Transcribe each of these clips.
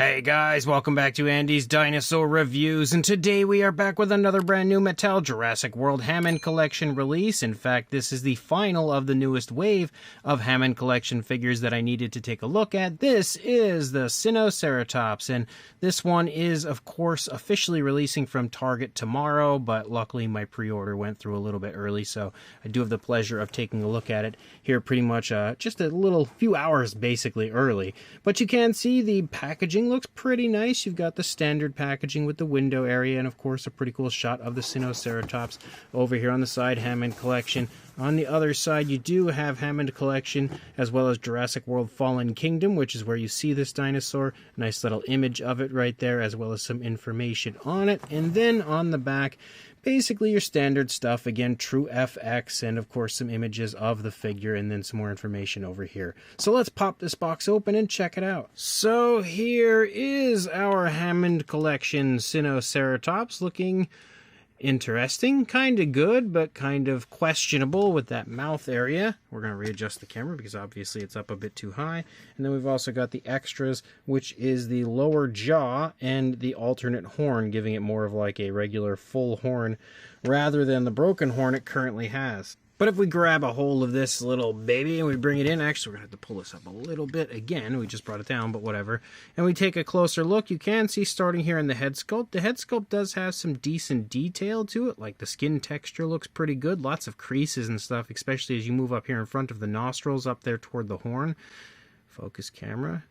Hey guys, welcome back to Andy's Dinosaur Reviews, and today we are back with another brand new Mattel Jurassic World Hammond Collection release. In fact, this is the final of the newest wave of Hammond Collection figures that I needed to take a look at. This is the Sinoceratops, and this one is, of course, officially releasing from Target tomorrow, but luckily my pre-order went through a little bit early, so I do have the pleasure of taking a look at it here pretty much just a little few hours basically early. But you can see the packaging looks pretty nice. You've got the standard packaging with the window area and of course a pretty cool shot of the Sinoceratops over here on the side, Hammond Collection. On the other side you do have Hammond Collection as well as Jurassic World Fallen Kingdom, which is where you see this dinosaur. Nice little image of it right there as well as some information on it. And then on the back, basically your standard stuff, again, true FX, and of course some images of the figure, and then some more information over here. So let's pop this box open and check it out. So here is our Hammond Collection Sinoceratops, looking interesting, kind of good, but kind of questionable with that mouth area. We're going to readjust the camera because obviously it's up a bit too high. And then we've also got the extras, which is the lower jaw and the alternate horn, giving it more of like a regular full horn rather than the broken horn it currently has. But if we grab a hold of this little baby and we bring it in, actually we're going to have to pull this up a little bit again. We just brought it down, but whatever. And we take a closer look, you can see starting here in the head sculpt. The head sculpt does have some decent detail to it, like the skin texture looks pretty good. Lots of creases and stuff, especially as you move up here in front of the nostrils up there toward the horn. Focus camera.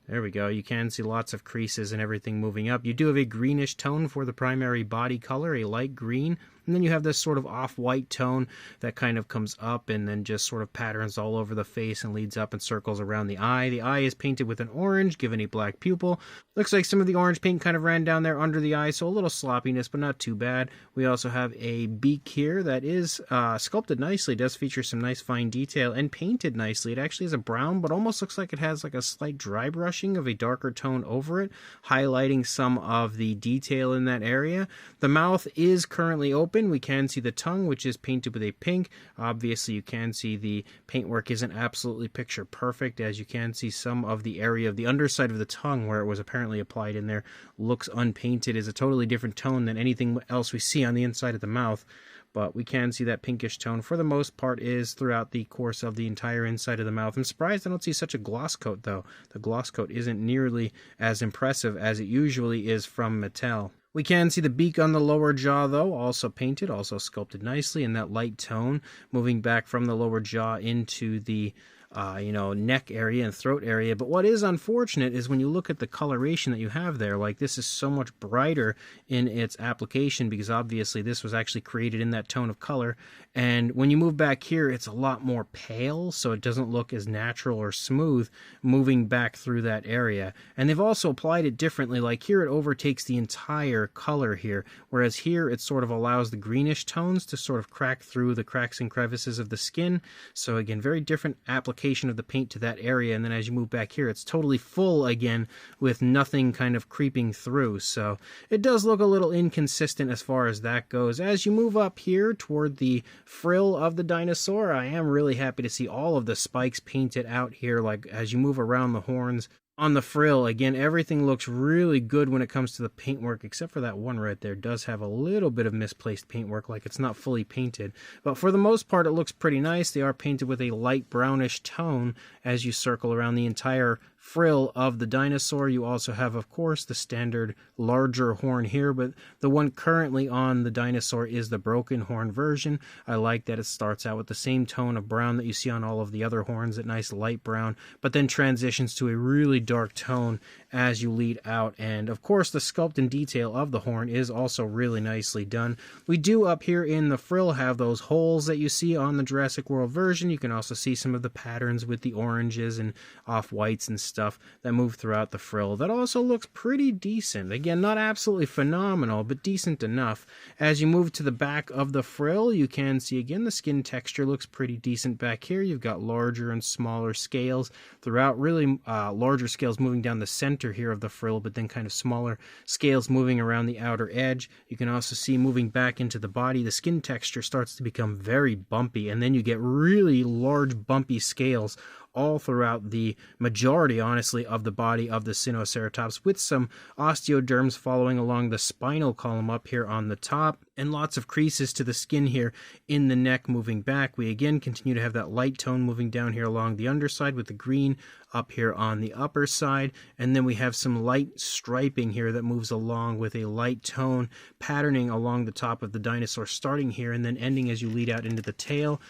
There we go. You can see lots of creases and everything moving up. You do have a greenish tone for the primary body color, a light green. And then you have this sort of off-white tone that kind of comes up and then just sort of patterns all over the face and leads up and circles around the eye. The eye is painted with an orange, given a black pupil. Looks like some of the orange paint kind of ran down there under the eye, so a little sloppiness, but not too bad. We also have a beak here that is sculpted nicely, does feature some nice fine detail, and painted nicely. It actually is a brown, but almost looks like it has like a slight dry brushing of a darker tone over it, highlighting some of the detail in that area. The mouth is currently open. We can see the tongue, which is painted with a pink. Obviously, you can see the paintwork isn't absolutely picture perfect, as you can see some of the area of the underside of the tongue where it was apparently applied in there looks unpainted, is a totally different tone than anything else we see on the inside of the mouth. But we can see that pinkish tone for the most part is throughout the course of the entire inside of the mouth. I'm surprised I don't see such a gloss coat though. The gloss coat isn't nearly as impressive as it usually is from Mattel. We can see the beak on the lower jaw though, also painted, also sculpted nicely in that light tone, moving back from the lower jaw into the neck area and throat area. But what is unfortunate is when you look at the coloration that you have there, like this is so much brighter in its application because obviously this was actually created in that tone of color. And when you move back here, it's a lot more pale, so it doesn't look as natural or smooth moving back through that area. And they've also applied it differently, like here it overtakes the entire color here, whereas here it sort of allows the greenish tones to sort of crack through the cracks and crevices of the skin. So again, very different application of the paint to that area, and then as you move back here it's totally full again with nothing kind of creeping through, so it does look a little inconsistent as far as that goes. As you move up here toward the frill of the dinosaur, I am really happy to see all of the spikes painted out here, like as you move around the horns. On the frill, again, everything looks really good when it comes to the paintwork, except for that one right there does have a little bit of misplaced paintwork, like it's not fully painted. But for the most part, it looks pretty nice. They are painted with a light brownish tone as you circle around the entire frill of the dinosaur. You also have, of course, the standard larger horn here, but the one currently on the dinosaur is the broken horn version. I like that it starts out with the same tone of brown that you see on all of the other horns, that nice light brown, but then transitions to a really dark tone as you lead out. And of course, the sculpt and detail of the horn is also really nicely done. We do up here in the frill have those holes that you see on the Jurassic World version. You can also see some of the patterns with the oranges and off-whites and stuff that move throughout the frill. That also looks pretty decent. Again, not absolutely phenomenal, but decent enough. As you move to the back of the frill, you can see again the skin texture looks pretty decent back here. You've got larger and smaller scales throughout, really larger scales moving down the center here of the frill, but then kind of smaller scales moving around the outer edge. You can also see moving back into the body, the skin texture starts to become very bumpy, and then you get really large bumpy scales all throughout the majority, honestly, of the body of the Sinoceratops, with some osteoderms following along the spinal column up here on the top, and lots of creases to the skin here in the neck moving back. We again continue to have that light tone moving down here along the underside with the green up here on the upper side, and then we have some light striping here that moves along with a light tone patterning along the top of the dinosaur, starting here and then ending as you lead out into the tail.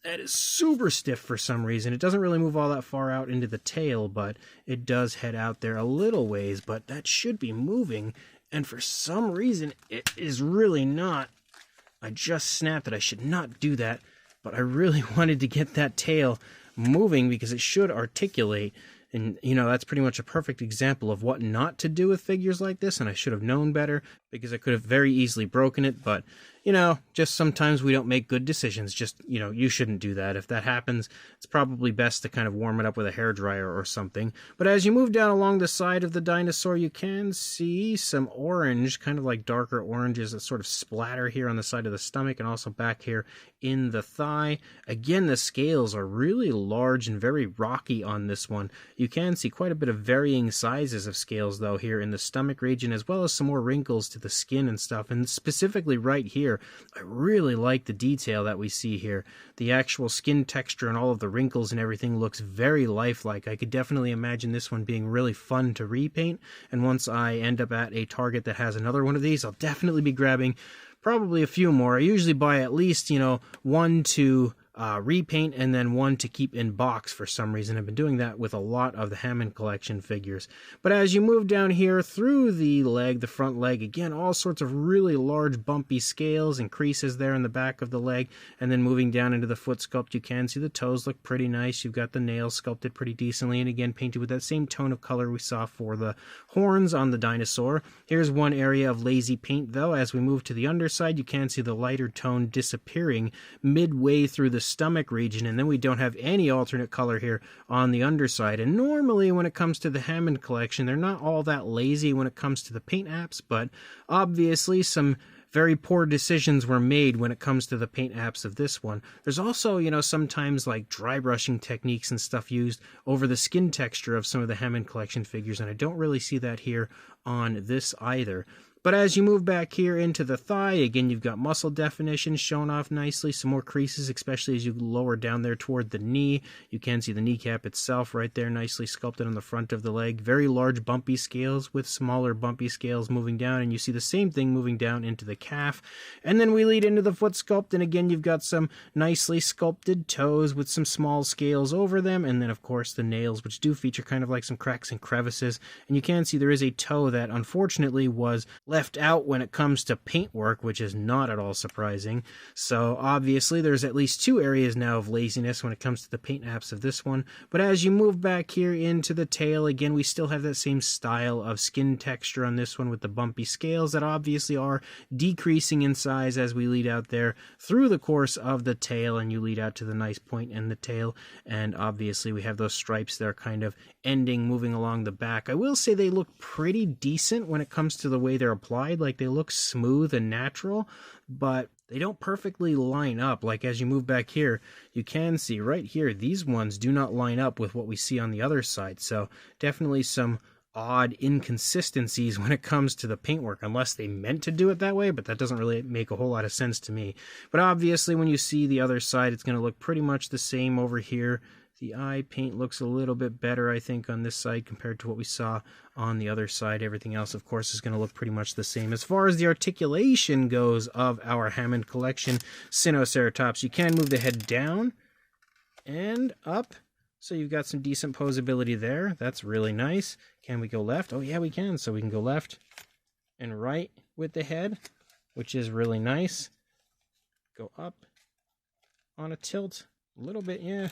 That is super stiff for some reason. It doesn't really move all that far out into the tail, but it does head out there a little ways, but that should be moving, and for some reason it is really not. I just snapped that I should not do that, but I really wanted to get that tail moving because it should articulate. And, you know, that's pretty much a perfect example of what not to do with figures like this, and I should have known better because I could have very easily broken it, but, you know, just sometimes we don't make good decisions. Just, you know, you shouldn't do that. If that happens, it's probably best to kind of warm it up with a hairdryer or something. But as you move down along the side of the dinosaur, you can see some orange, kind of like darker oranges that sort of splatter here on the side of the stomach and also back here in the thigh. Again, the scales are really large and very rocky on this one. You can see quite a bit of varying sizes of scales, though, here in the stomach region, as well as some more wrinkles to the skin and stuff. And specifically right here, I really like the detail that we see here. The actual skin texture and all of the wrinkles and everything looks very lifelike. I could definitely imagine this one being really fun to repaint. And once I end up at a Target that has another one of these, I'll definitely be grabbing probably a few more. I usually buy at least, you know, one to repaint and then one to keep in box for some reason. I've been doing that with a lot of the Hammond collection figures. But as you move down here through the leg, the front leg, again, all sorts of really large bumpy scales and creases there in the back of the leg. And then moving down into the foot sculpt, you can see the toes look pretty nice. You've got the nails sculpted pretty decently, and again painted with that same tone of color we saw for the horns on the dinosaur. Here's one area of lazy paint, though. As we move to the underside, you can see the lighter tone disappearing midway through the stomach region, and then we don't have any alternate color here on the underside. And normally when it comes to the Hammond collection, they're not all that lazy when it comes to the paint apps, but obviously some very poor decisions were made when it comes to the paint apps of this one. There's also, you know, sometimes like dry brushing techniques and stuff used over the skin texture of some of the Hammond collection figures, and I don't really see that here on this either. But as you move back here into the thigh, again, you've got muscle definition shown off nicely, some more creases, especially as you lower down there toward the knee. You can see the kneecap itself right there, nicely sculpted on the front of the leg. Very large bumpy scales with smaller bumpy scales moving down, and you see the same thing moving down into the calf. And then we lead into the foot sculpt, and again, you've got some nicely sculpted toes with some small scales over them, and then, of course, the nails, which do feature kind of like some cracks and crevices. And you can see there is a toe that, unfortunately, was left out when it comes to paintwork, which is not at all surprising. So obviously there's at least two areas now of laziness when it comes to the paint apps of this one. But as you move back here into the tail, again, we still have that same style of skin texture on this one with the bumpy scales that obviously are decreasing in size as we lead out there through the course of the tail, and you lead out to the nice point in the tail. And obviously we have those stripes there kind of ending, moving along the back. I will say they look pretty decent when it comes to the way they're applied. Like, they look smooth and natural, but they don't perfectly line up. Like, as you move back here, you can see right here, these ones do not line up with what we see on the other side. So definitely some odd inconsistencies when it comes to the paintwork, unless they meant to do it that way, but that doesn't really make a whole lot of sense to me. But obviously when you see the other side, it's going to look pretty much the same over here. The eye paint looks a little bit better, I think, on this side compared to what we saw on the other side. Everything else, of course, is going to look pretty much the same. As far as the articulation goes of our Hammond collection Sinoceratops, you can move the head down and up. So you've got some decent posability there. That's really nice. Can we go left? Oh, yeah, we can. So we can go left and right with the head, which is really nice. Go up on a tilt a little bit, yeah.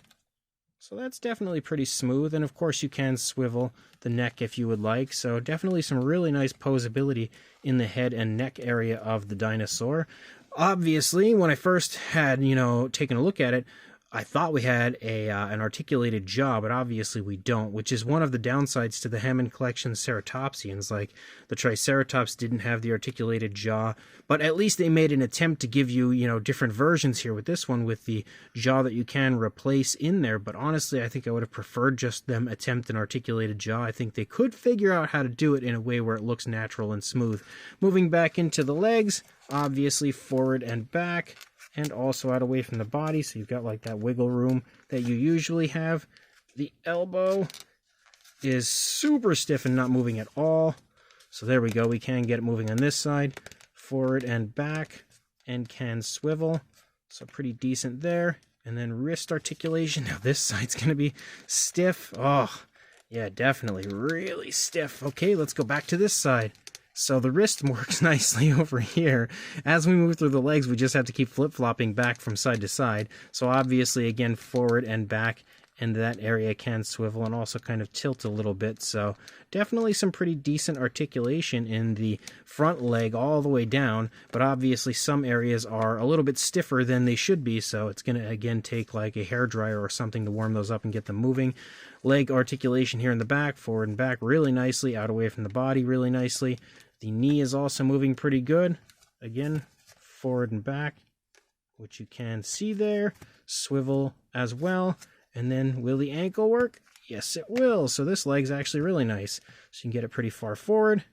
So that's definitely pretty smooth, and of course you can swivel the neck if you would like, so definitely some really nice posability in the head and neck area of the dinosaur. Obviously, when I first had, taken a look at it, I thought we had an articulated jaw, but obviously we don't, which is one of the downsides to the Hammond collection ceratopsians. Like, the Triceratops didn't have the articulated jaw, but at least they made an attempt to give you, different versions here with this one, with the jaw that you can replace in there. But honestly, I think I would have preferred just them attempt an articulated jaw. I think they could figure out how to do it in a way where it looks natural and smooth. Moving back into the legs, obviously forward and back, and also out away from the body, so you've got like that wiggle room that you usually have. The elbow is super stiff and not moving at all. So there we go, we can get it moving on this side. Forward and back, and can swivel. So pretty decent there. And then wrist articulation. Now this side's going to be stiff. Oh, yeah, definitely really stiff. Okay, let's go back to this side. So the wrist works nicely over here. As we move through the legs, we just have to keep flip-flopping back from side to side. So obviously, again, forward and back, and that area can swivel and also kind of tilt a little bit. So definitely some pretty decent articulation in the front leg all the way down, but obviously some areas are a little bit stiffer than they should be, so it's going to, again, take like a hairdryer or something to warm those up and get them moving. Leg articulation here in the back, forward and back really nicely, out away from the body really nicely. The knee is also moving pretty good. Again, forward and back, which you can see there. Swivel as well. And then, will the ankle work? Yes, it will. So this leg's actually really nice. So you can get it pretty far forward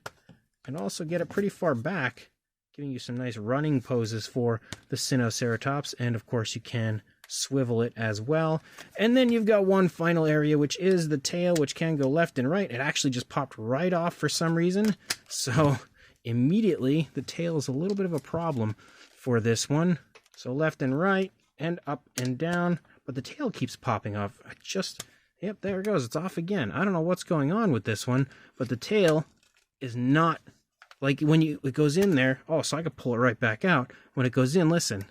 and also get it pretty far back, giving you some nice running poses for the Sinoceratops. And of course, you can swivel it as well. And then you've got one final area, which is the tail, which can go left and right. It actually just popped right off for some reason. So immediately, the tail is a little bit of a problem for this one. So left and right, and up and down. But the tail keeps popping off. Yep, there it goes. It's off again. I don't know what's going on with this one, but the tail is not, like when it goes in there. Oh, so I could pull it right back out. When it goes in, listen.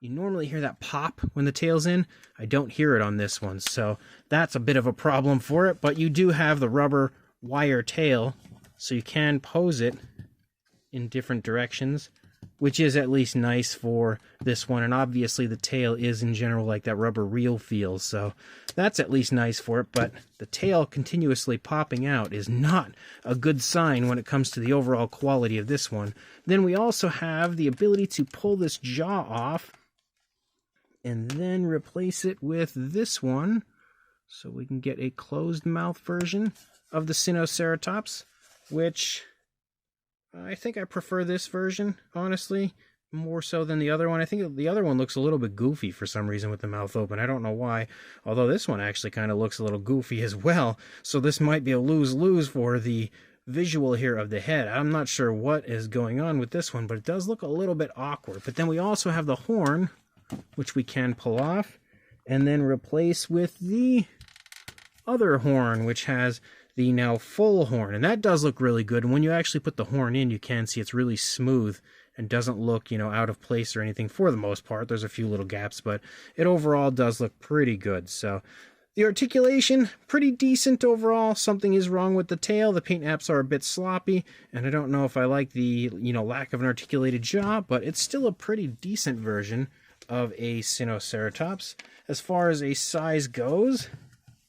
You normally hear that pop when the tail's in. I don't hear it on this one, so that's a bit of a problem for it. But you do have the rubber wire tail, so you can pose it in different directions, which is at least nice for this one. And obviously the tail is in general like that rubber reel feel, so that's at least nice for it. But the tail continuously popping out is not a good sign when it comes to the overall quality of this one. Then we also have the ability to pull this jaw off and then replace it with this one, so we can get a closed mouth version of the Sinoceratops, which I think I prefer this version, honestly, more so than the other one. I think the other one looks a little bit goofy for some reason with the mouth open. I don't know why, although this one actually kind of looks a little goofy as well. So this might be a lose-lose for the visual here of the head. I'm not sure what is going on with this one, but it does look a little bit awkward. But then we also have the horn, which we can pull off and then replace with the other horn, which has the now full horn, and that does look really good. And when you actually put the horn in, you can see it's really smooth and doesn't look, out of place or anything for the most part. There's a few little gaps, but it overall does look pretty good. So the articulation, pretty decent overall. Something is wrong with the tail. The paint apps are a bit sloppy, and I don't know if I like the, lack of an articulated jaw, but it's still a pretty decent version of a Sinoceratops. As far as a size goes,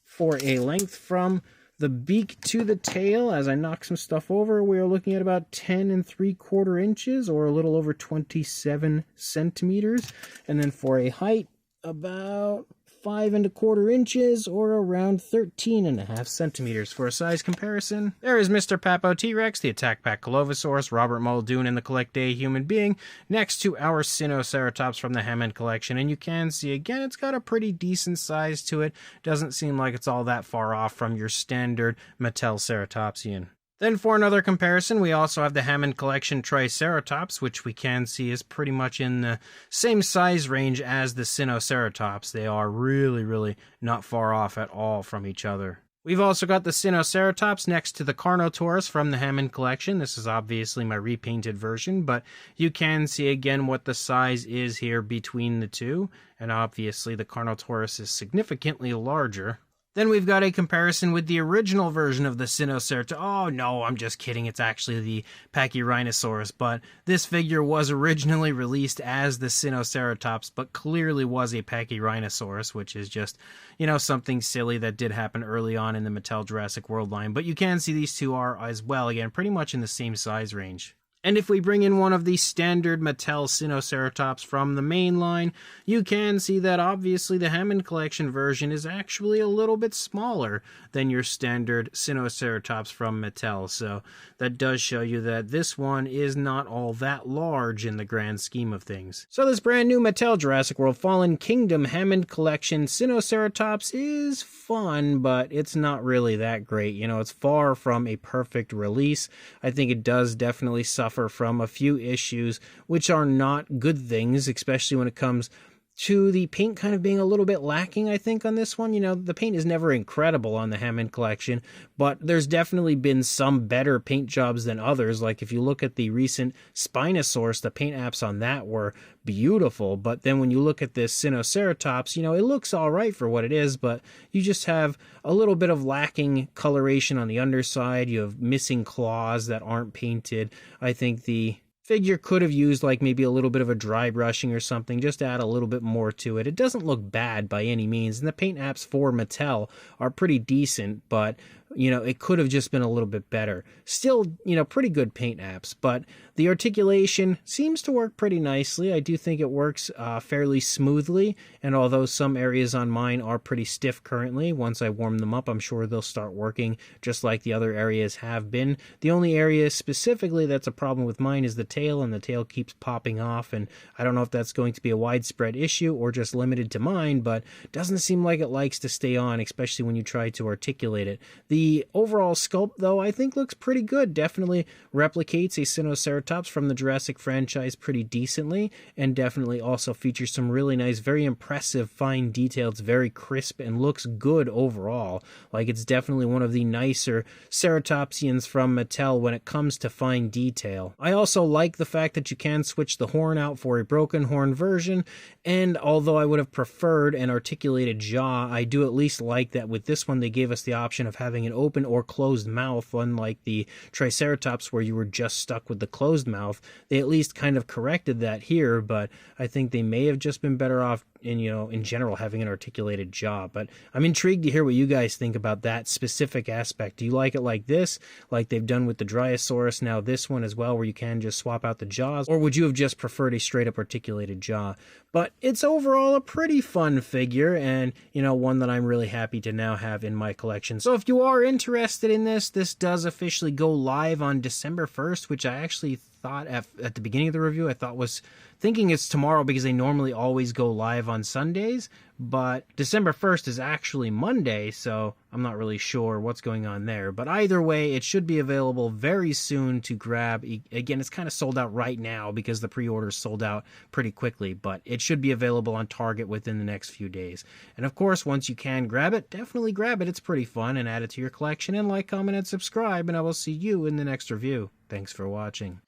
for a length from the beak to the tail, as I knock some stuff over, we are looking at about 10 3/4 inches, or a little over 27 centimeters. And then for a height, about 5 1/4 inches, or around 13.5 centimeters. For a size comparison, there is Mr. Papo T-Rex, the Attack Pack Colovosaurus, Robert Muldoon, and the Collect Day Human Being, next to our Sinoceratops from the Hammond collection. And you can see, again, it's got a pretty decent size to it. Doesn't seem like it's all that far off from your standard Mattel Ceratopsian. Then for another comparison, we also have the Hammond Collection Triceratops, which we can see is pretty much in the same size range as the Sinoceratops. They are really, really not far off at all from each other. We've also got the Sinoceratops next to the Carnotaurus from the Hammond Collection. This is obviously my repainted version, but you can see again what the size is here between the two. And obviously the Carnotaurus is significantly larger Then we've got a comparison with the original version of the Sinoceratops. Oh no, I'm just kidding. It's actually the Pachyrhinosaurus, but this figure was originally released as the Sinoceratops, but clearly was a Pachyrhinosaurus, which is just, something silly that did happen early on in the Mattel Jurassic World line. But you can see these two are as well, again, pretty much in the same size range. And if we bring in one of the standard Mattel Sinoceratops from the main line, you can see that obviously the Hammond Collection version is actually a little bit smaller than your standard Sinoceratops from Mattel. So that does show you that this one is not all that large in the grand scheme of things. So this brand new Mattel Jurassic World Fallen Kingdom Hammond Collection Sinoceratops is fun, but it's not really that great. It's far from a perfect release. I think it does definitely suffer from a few issues, which are not good things, especially when it comes to the paint kind of being a little bit lacking, I think, on this one. The paint is never incredible on the Hammond Collection, but there's definitely been some better paint jobs than others. Like if you look at the recent Spinosaurus, the paint apps on that were beautiful, but then when you look at this Sinoceratops, it looks all right for what it is, but you just have a little bit of lacking coloration on the underside. You have missing claws that aren't painted. I think the figure could have used like maybe a little bit of a dry brushing or something, just to add a little bit more to it. It doesn't look bad by any means, and the paint apps for Mattel are pretty decent, but it could have just been a little bit better. Still, pretty good paint apps, but the articulation seems to work pretty nicely. I do think it works fairly smoothly, and although some areas on mine are pretty stiff currently, once I warm them up, I'm sure they'll start working just like the other areas have been. The only area specifically that's a problem with mine is the tail, and the tail keeps popping off, and I don't know if that's going to be a widespread issue or just limited to mine, but doesn't seem like it likes to stay on, especially when you try to articulate it. The overall sculpt, though, I think looks pretty good. Definitely replicates a Sinoceratops from the Jurassic franchise pretty decently, and definitely also features some really nice, very impressive fine detail. It's very crisp and looks good overall. Like, it's definitely one of the nicer ceratopsians from Mattel when it comes to fine detail. I also like the fact that you can switch the horn out for a broken horn version, and although I would have preferred an articulated jaw, I do at least like that with this one they gave us the option of having an open or closed mouth, unlike the Triceratops where you were just stuck with the closed mouth. They at least kind of corrected that here, but I think they may have just been better off in general having an articulated jaw. But I'm intrigued to hear what you guys think about that specific aspect. Do you like it like this, like they've done with the Dryosaurus, now this one as well, where you can just swap out the jaws, or would you have just preferred a straight up articulated jaw? But it's overall a pretty fun figure, and one that I'm really happy to now have in my collection. So if you are interested in this does officially go live on December 1st, which I actually thought at the beginning of the review, I thought was thinking it's tomorrow because they normally always go live on Sundays, but December 1st is actually Monday, so I'm not really sure what's going on there. But either way, it should be available very soon to grab. Again, it's kind of sold out right now because the pre-orders sold out pretty quickly, but it should be available on Target within the next few days. And of course, once you can grab it, definitely grab it. It's pretty fun, and add it to your collection, and like, comment, and subscribe, and I will see you in the next review. Thanks for watching.